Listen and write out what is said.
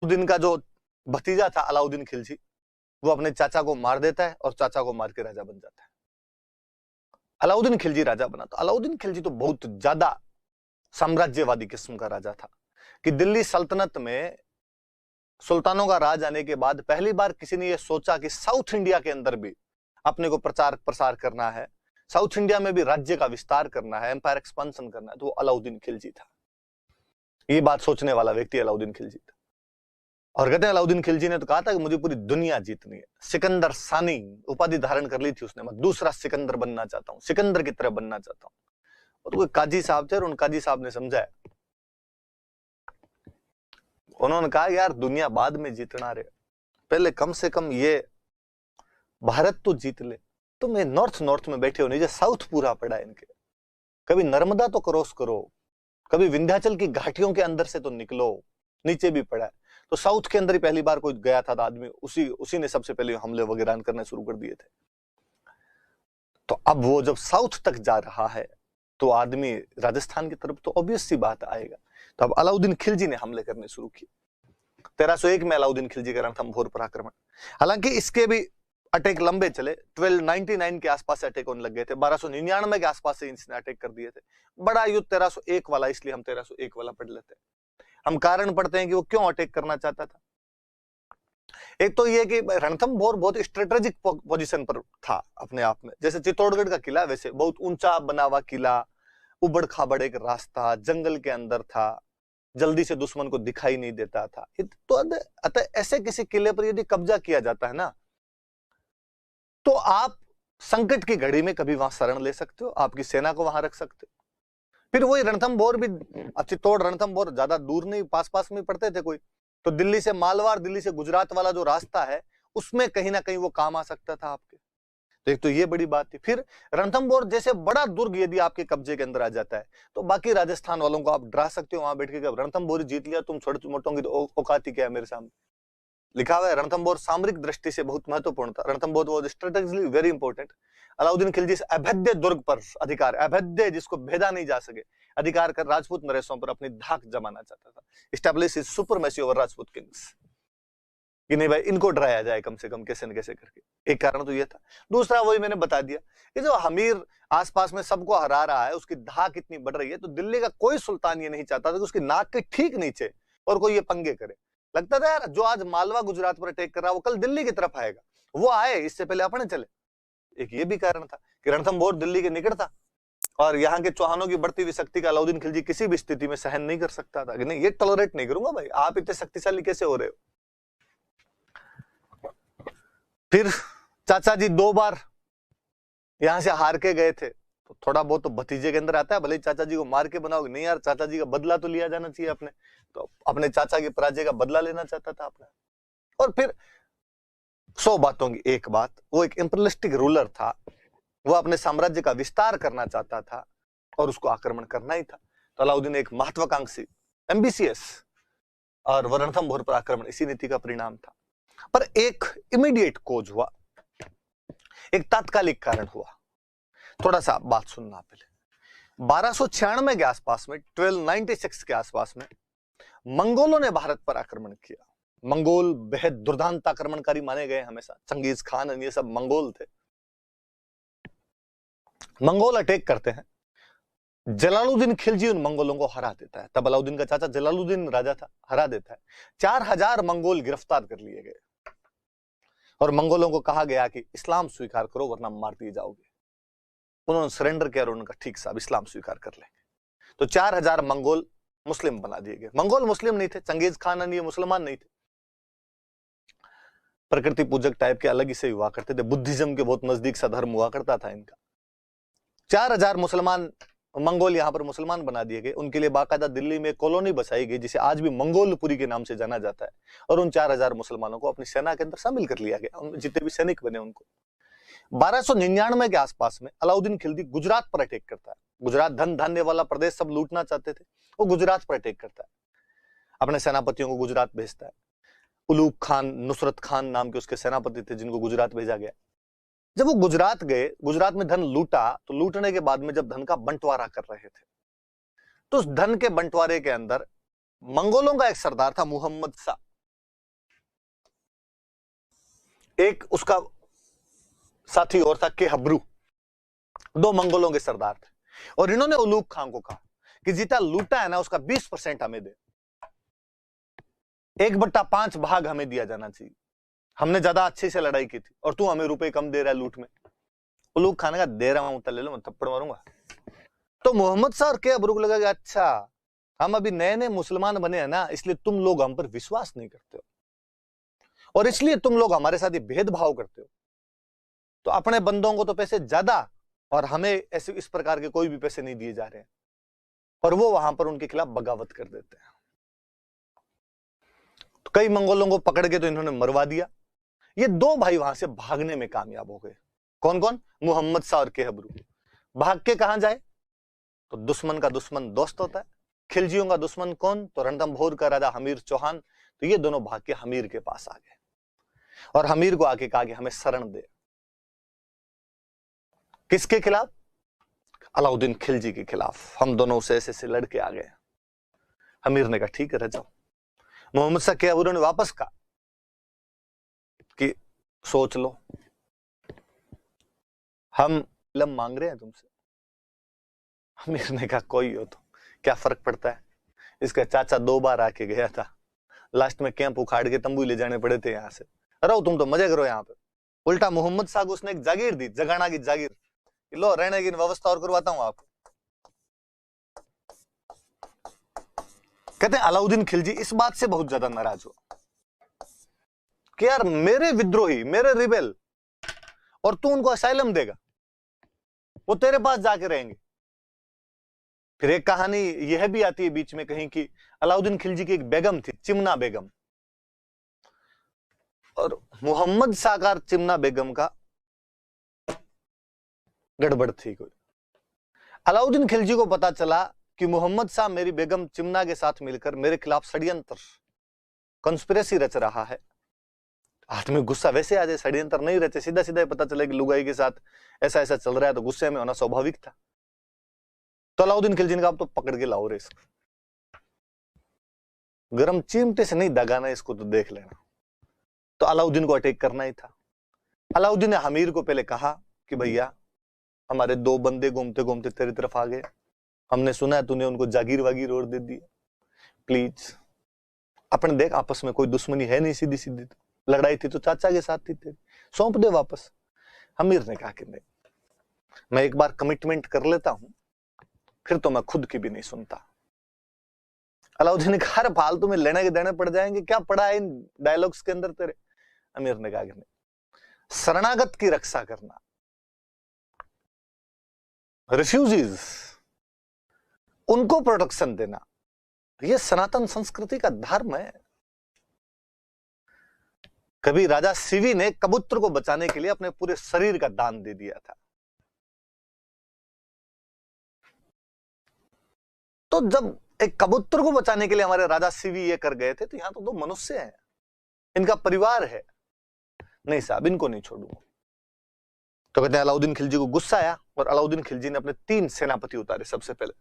अलाउद्दीन का जो भतीजा था अलाउद्दीन खिलजी, वो अपने चाचा को मार देता है और चाचा को मार के राजा बन जाता है। अलाउद्दीन खिलजी राजा बना। तो अलाउद्दीन खिलजी तो बहुत ज्यादा साम्राज्यवादी किस्म का राजा था कि दिल्ली सल्तनत में सुल्तानों का राज आने के बाद पहली बार किसी ने यह सोचा कि साउथ इंडिया के अंदर भी अपने को प्रचार प्रसार करना है, साउथ इंडिया में भी राज्य का विस्तार करना है, एम्पायर एक्सपेंशन करना है, तो वो अलाउद्दीन खिलजी था। ये बात सोचने वाला व्यक्ति अलाउद्दीन खिलजी था। और कहते हैं अलाउद्दीन खिलजी ने तो कहा था कि मुझे पूरी दुनिया जीतनी है। सिकंदर सानी उपाधि धारण कर ली थी उसने, मैं दूसरा सिकंदर बनना चाहता हूं, सिकंदर की तरह बनना चाहता हूं। और वो काजी साहब थे और उन काजी साहब ने समझाया, उन्होंने कहा यार दुनिया बाद में जीतना रहे, पहले कम से कम ये भारत तो जीत ले। तो मैं नॉर्थ में बैठे हो, नीचे साउथ पूरा पड़ा है इनके, कभी नर्मदा तो क्रॉस करो, कभी विंध्याचल की घाटियों के अंदर से तो निकलो, नीचे भी पड़ा है। तो साउथ के अंदर ही पहली बार कोई गया था आदमी, उसी ने सबसे पहले हमले वगैरह करने शुरू कर दिए थे। तो अब वो जब साउथ तक जा रहा है तो आदमी राजस्थान की तरफ तो ऑब्वियस सी बात आएगा। तो अब अलाउद्दीन खिलजी ने हमले करने शुरू किए। 1301 में अलाउद्दीन खिलजी का रणथंभौर पर आक्रमण। हालांकि इसके भी अटैक लंबे चले, 1299 के आसपास से अटैक होने लग गए थे, 1299 के आसपास से इसने अटैक कर दिए थे। बड़ा युद्ध 1301 वाला, इसलिए हम 1301 वाला पढ़ लेते हैं। हम कारण पढ़ते हैं कि वो क्यों अटैक करना चाहता था। एक तो ये कि रणथंभौर बहुत स्ट्रेटेजिक पोजीशन पर था अपने आप में, जैसे चित्तौड़गढ़ का किला वैसे बहुत ऊंचा बना हुआ किला, उबड़ खाबड़ एक रास्ता, जंगल के अंदर था, जल्दी से दुश्मन को दिखाई नहीं देता था। तो अतः ऐसे किसी किले पर यदि कब्जा किया जाता है ना, तो आप संकट की घड़ी में कभी वहां शरण ले सकते हो, आपकी सेना को वहां रख सकते हो। फिर वही रणथंभौर भी, चित्तौड़ रणथंभौर ज्यादा दूर नहीं, पास में पड़ते थे कोई, तो दिल्ली से मालवाड़, दिल्ली से गुजरात वाला जो रास्ता है उसमें कहीं ना कहीं वो काम आ सकता था आपके। तो एक तो ये बड़ी बात थी। फिर रणथंभौर जैसे बड़ा दुर्ग यदि आपके कब्जे के अंदर आ जाता है तो बाकी राजस्थान वालों को आप डरा सकते हो वहां बैठ के, रणथंभौर जीत लिया, तुम छोटे मोटों की तो औकात ही क्या है मेरे सामने। लिखा हुआ है रणथंभौर सामरिक दृष्टि से बहुत महत्वपूर्ण था, Ranthambore was strategically very important. Alauddin Khilji अभेद्य दुर्ग पर अधिकार, अभेद्य जिसको भेदा नहीं जा सके, अधिकार कर राजपूत नरेशों पर अपनी धाक जमाना चाहता था, establish his supremacy over Rajput Kings, कि नहीं भाई इनको डराया जाए कम से कम कैसे न कैसे करके। एक कारण तो ये था। दूसरा वही मैंने बता दिया कि जो हमीर आसपास में सबको हरा रहा है, उसकी धाक इतनी बढ़ रही है, तो दिल्ली का कोई सुल्तान ये नहीं चाहता था कि उसकी नाक के ठीक नीचे और कोई ये पंगे करे। लगता था यार जो आज मालवा गुजरात पर अटैक कर रहा है वो कल दिल्ली की तरफ आएगा, वो आए इससे पहले अपने चले। एक ये भी कारण था कि रणथंभौर दिल्ली के निकट था और यहाँ के चौहानों की बढ़ती हुई शक्ति का अलाउद्दीन खिलजी किसी भी स्थिति में सहन नहीं कर सकता था कि नहीं ये टॉलरेट नहीं करूंगा भाई, आप इतने शक्तिशाली कैसे हो रहे हो। फिर चाचा जी 2 बार यहां से हार के गए थे, तो थोड़ा बहुत तो भतीजे के अंदर आता है, भले चाचा जी को मार के बनाओगे, नहीं यार चाचा जी का बदला तो लिया जाना चाहिए अपने, तो अपने चाचा के पराजय का बदला लेना चाहता था अपना। और फिर 100 बातों की एक बात, वो एक इंपीरियलिस्टिक रूलर था, वो अपने साम्राज्य का विस्तार करना चाहता था और उसको आक्रमण करना ही था। तो अलाउद्दीन एक महत्वाकांक्षी, एम्बिशियस, और रणथंभौर पर आक्रमण इसी नीति का परिणाम था। पर एक इमीडिएट कोज हुआ, एक तात्कालिक कारण हुआ। थोड़ा सा बात सुनना पहले। 1296 के आसपास में, 1296 के आसपास में मंगोलों ने भारत पर आक्रमण किया। मंगोल बेहद दुर्दांत आक्रमणकारी माने गए हमेशा, चंगेज खान और ये सब मंगोल थे। मंगोल अटैक करते हैं, जलालुद्दीन खिलजी उन मंगोलों को हरा देता है। तब अलाउद्दीन का चाचा जलालुद्दीन राजा था, हरा देता है। 4000 मंगोल गिरफ्तार कर लिए गए और मंगोलों को कहा गया कि इस्लाम स्वीकार करो वरना मार दिए जाओगे। उन्होंने सरेंडर किया और उनका ठीक साहब इस्लाम स्वीकार कर लेंगे। तो 4000 मंगोल मुस्लिम बना दिए गए। मंगोल मुस्लिम नहीं थे, चंगेज खान ये मुसलमान नहीं थे, प्रकृति पूजक टाइप के अलग ही से हुआ करते थे, बुद्धिज्म के बहुत नजदीक सा धर्म हुआ करता था इनका। 4000 मुसलमान मंगोल यहां पर मुसलमान बना दिए गए। उनके लिए बाकायदा दिल्ली में कॉलोनी बसाई गई जिसे आज भी मंगोलपुरी के नाम से जाना जाता है, और उन 4000 मुसलमानों को अपनी सेना के अंदर शामिल कर लिया गया, जितने भी सैनिक बने उनको। 1299 के आसपास में अलाउद्दीन खिलजी गुजरात पर अटैक करता है। गुजरात धन धान्य वाला प्रदेश, सब लूटना चाहते थे, वो गुजरात पर अटैक करता है, अपने सेनापतियों को गुजरात भेजता है। उलूग खान, नुसरत खान नाम के उसके सेनापति थे जिनको गुजरात भेजा गया। जब वो गुजरात गए, गुजरात में धन लूटा, तो लूटने के बाद में जब धन का बंटवारा कर रहे थे, तो उस धन के बंटवारे के अंदर मंगोलों का एक सरदार था मुहम्मद शाह, एक उसका साथी और था के हब्रू, 2 मंगोलों के सरदार थे, और इन्होंने उलूग खान को कहा कि जितना लूटा है ना उसका 20% हमें दे, 1/5 भाग हमें दिया जाना चाहिए, हमने ज्यादा अच्छे से लड़ाई की थी और तू हमें रुपए कम दे रहा है लूट में। उलूग खान का दे रहा हूं ले लो, मैं थप्पड़ मारूंगा। तो मोहम्मद शाह और के हब्रू को लगा कि अच्छा हम अभी नए नए मुसलमान बने हैं ना, इसलिए तुम लोग हम पर विश्वास नहीं करते हो और इसलिए तुम लोग हमारे साथ ये भेदभाव करते हो, तो अपने बंदों को तो पैसे ज्यादा और हमें ऐसे इस प्रकार के कोई भी पैसे नहीं दिए जा रहे हैं, और वो वहां पर उनके खिलाफ बगावत कर देते हैं। तो कई मंगोलों को पकड़ के तो इन्होंने मरवा दिया। ये 2 भाई वहां से भागने में कामयाब हो गए। कौन कौन? मोहम्मद शाह और के हब्रू। भाग के कहां जाए? तो दुश्मन का दुश्मन दोस्त होता है। खिलजियों का दुश्मन कौन? तो रणथंभौर का राजा हमीर चौहान। तो ये दोनों भाग के हमीर के पास आ गए और हमीर को आके कहा कि हमें शरण दे। किसके खिलाफ? अलाउद्दीन खिलजी के खिलाफ। हम दोनों से ऐसे लड़के आ गए। हमीर ने कहा ठीक है रह जाओ। मोहम्मद शाह के हब्रू ने वापस कहा कि सोच लो, हम लम मांग रहे हैं तुमसे। हमीर ने कहा कोई हो तो क्या फर्क पड़ता है, इसका चाचा 2 बार आके गया था, लास्ट में कैंप उखाड़ के तंबू ले जाने पड़े थे यहां से। रहो तुम तो मजे करो यहाँ पे। उल्टा मोहम्मद शाह को उसने एक जागीर दी, जगाना की जागीर, लो रहने की व्यवस्था और करवाता हूं आपको। कहते हैं अलाउद्दीन खिलजी इस बात से बहुत ज्यादा नाराज हुआ कि यार मेरे विद्रोही, मेरे रिबेल, और तू उनको असाइलम देगा, वो तेरे पास जाके रहेंगे। फिर एक कहानी यह भी आती है बीच में कहीं कि अलाउद्दीन खिलजी की एक बेगम थी, चिमना बेगम, और मोहम्मद शाह का चिमना बेगम का गड़बड़ थी कोई। अलाउद्दीन खिलजी को पता चला कि मोहम्मद शाह मेरी बेगम चिमना के साथ मिलकर मेरे खिलाफ षड्यंत्र, कंस्पिरेसी रच रहा है। हाथ में गुस्सा वैसे आ जाए, षड्यंत्र नहीं रचे, सीधा सीधा पता चले कि लुगाई के साथ ऐसा ऐसा चल रहा है, तो गुस्से में होना स्वाभाविक था। तो अलाउद्दीन खिलजी ने कहा तो पकड़ के लाओ रे इसको, गरम चिमटे से नहीं दगाना इसको, तो देख लेना। तो अलाउद्दीन को अटैक करना ही था। अलाउद्दीन ने हमीर को पहले कहा कि भैया हमारे 2 बंदे घूमते घूमते तेरी तरफ आ गए, हमने सुना है तूने उनको जागीर वागीर और दे दी, प्लीज अपने देख आपस में कोई दुश्मनी है नहीं, सीधी सीधी तो लड़ाई थी तो चाचा के साथ थी तेरी, सौंप दे वापस। हमीर ने कहा कि नहीं, मैं एक बार कमिटमेंट कर लेता हूं, फिर तो मैं खुद की भी नहीं सुनता। अलाउद्दीन ने कहा फालतू में लेने के देने पड़ जाएंगे, क्या पड़ा है इन डायलॉग्स के अंदर तेरे? अमीर ने कहा कि नहीं, शरणागत की रक्षा करना, रिफ्यूजीज उनको प्रोटेक्शन देना, यह सनातन संस्कृति का धर्म है। कभी राजा शिवी ने कबूतर को बचाने के लिए अपने पूरे शरीर का दान दे दिया था। तो जब एक कबूतर को बचाने के लिए हमारे राजा शिवी ये कर गए थे, तो यहां तो 2 मनुष्य हैं, इनका परिवार है, नहीं साहब इनको नहीं छोड़ूंगा। तो कहते हैं अलाउद्दीन खिलजी को गुस्सा आया और अलाउद्दीन खिलजी ने अपने 3 सेनापति उतारे। सबसे पहले